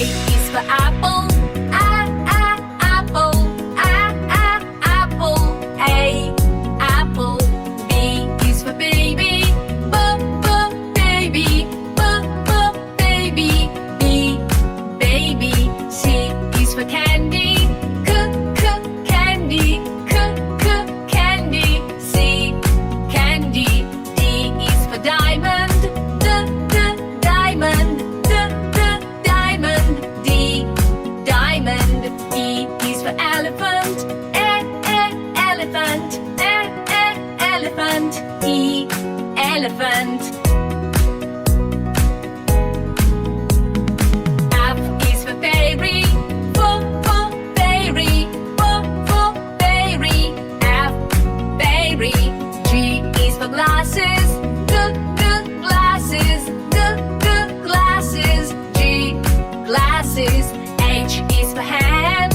is for apple. Apple. Apple. A, apple. B is for baby. Baby. Baby. B, baby. C is for candy. Candy. Candy. C, candy. D is for diamond. Diamond. Diamond. D, diamond. E is for elephant. Elephant. Elephant. E, elephant. F is for fairy. Fairy. Fairy. F, fairy. G is for glasses. Glasses. Glasses. G, glasses. H is for hand.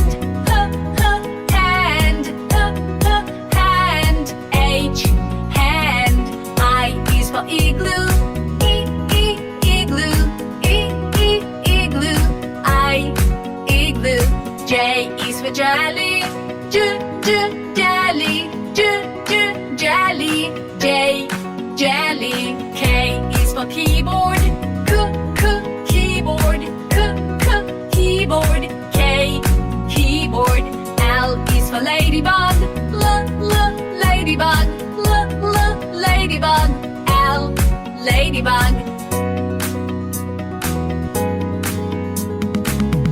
Hand. Hand. H, hand. I is for igloo. Igloo. Igloo. I, igloo. J is for jelly. Jelly. Jelly. J, jelly. K is for keyboard. Keyboard. Keyboard. K, keyboard. L is for ladybug. Ladybug. Ladybug. L, ladybug.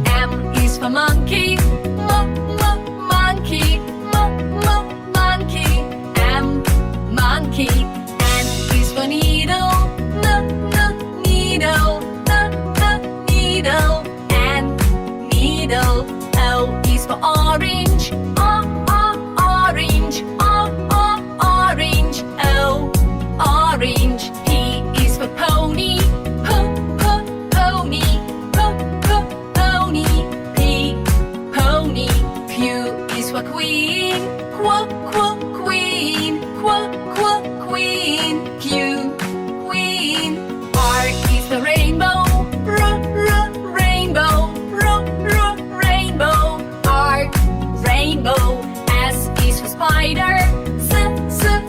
M is for monkey. Monkey. Monkey. M, monkey. N is for needle. Needle. Needle. N, needle. O is for orange. Orange. Orange. O, orange. P is for pony. Pony. Pony. P, pony. Q is for queen. Queen. Queen. Q, queen. R is for rainbow. Rainbow. Rainbow. R, rainbow. S is for spider.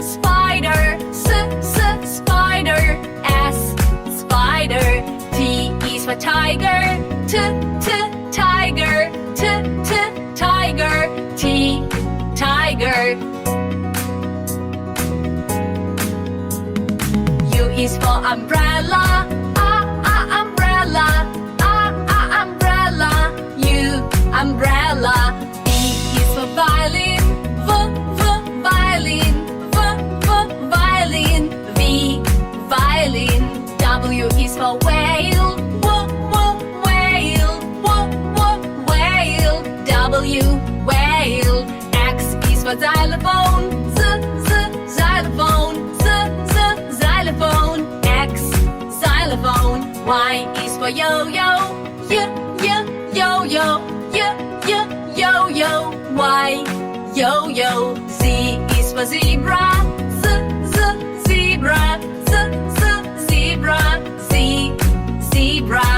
Spider. Spider. S, spider. T is for tiger. Tiger. Tiger. T, tiger. U is for umbrella. Umbrella. Umbrella. U, umbrella. V is for violin. Violin. Violin. V, violin. W is for whale. Whale. Whale. W, whale. X is for xylophone. Xylophone. Xylophone. X, xylophone. Y is for yo-yo. Yo-yo. Yo-yo. Y, yo-yo. Z is for zebra. Zebra. Zebra. Z, zebra.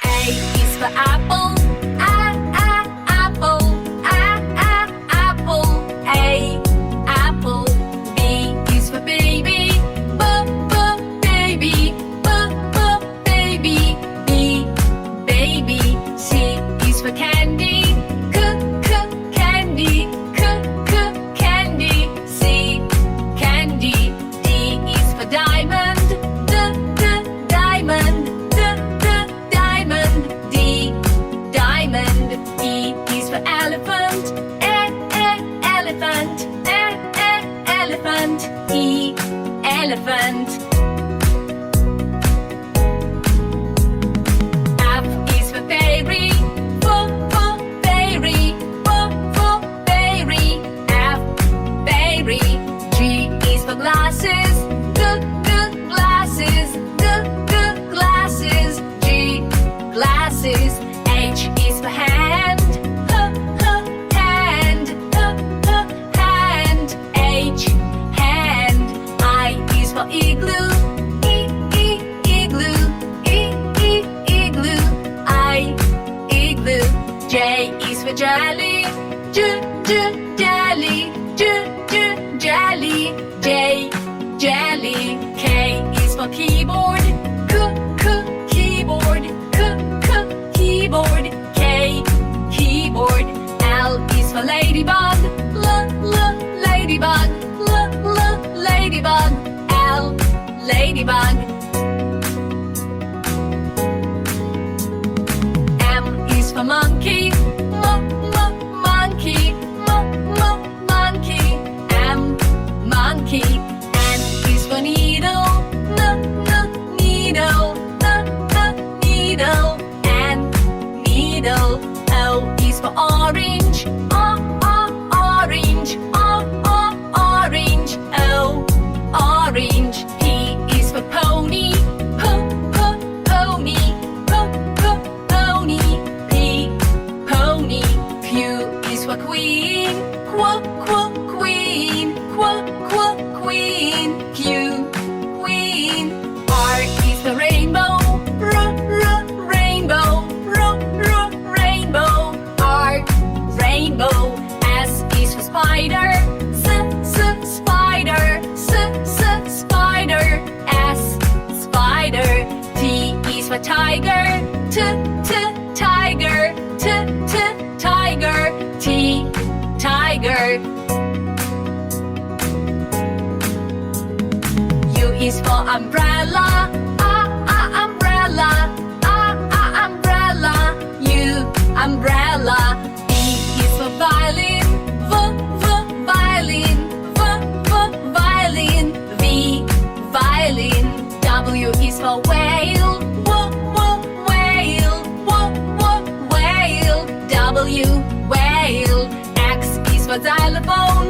A is for apple. Apple. Apple. A, apple. B is for baby. Baby. Baby. B, baby. C is for candy. Candy. Candy. for jelly. Jelly. Jelly. J, jelly. K is for keyboard. Keyboard. Keyboard. K, keyboard. L is for ladybug. Ladybug. Ladybug. L, ladybug. M is for monkey. Monkey. Monkey. M, monkey. N is for needle. Needle. Needle. N, needle. O is for orange. Orange. Orange. O, orange. P is for pony. Pony. Pony. P, pony. Q is for queen. Queen. Queen. Q, queen. R is for rainbow. Rainbow. Rainbow. R, rainbow. S is for spider. Spider. Spider. S, spider. T is for tiger. Tiger. Tiger. T, tiger. U is for umbrella. Umbrella. Umbrella. U, umbrella. V is for violin. Violin. Violin. V, violin. W is for whale. Whale. W, whale. X is for xylophone.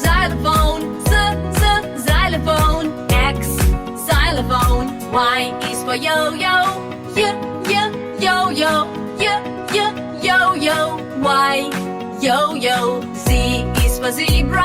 Xylophone. Xylophone. X, xylophone. Y is for yo-yo. Yo-yo. Yo-yo. Y, yo-yo. Z is for zebra.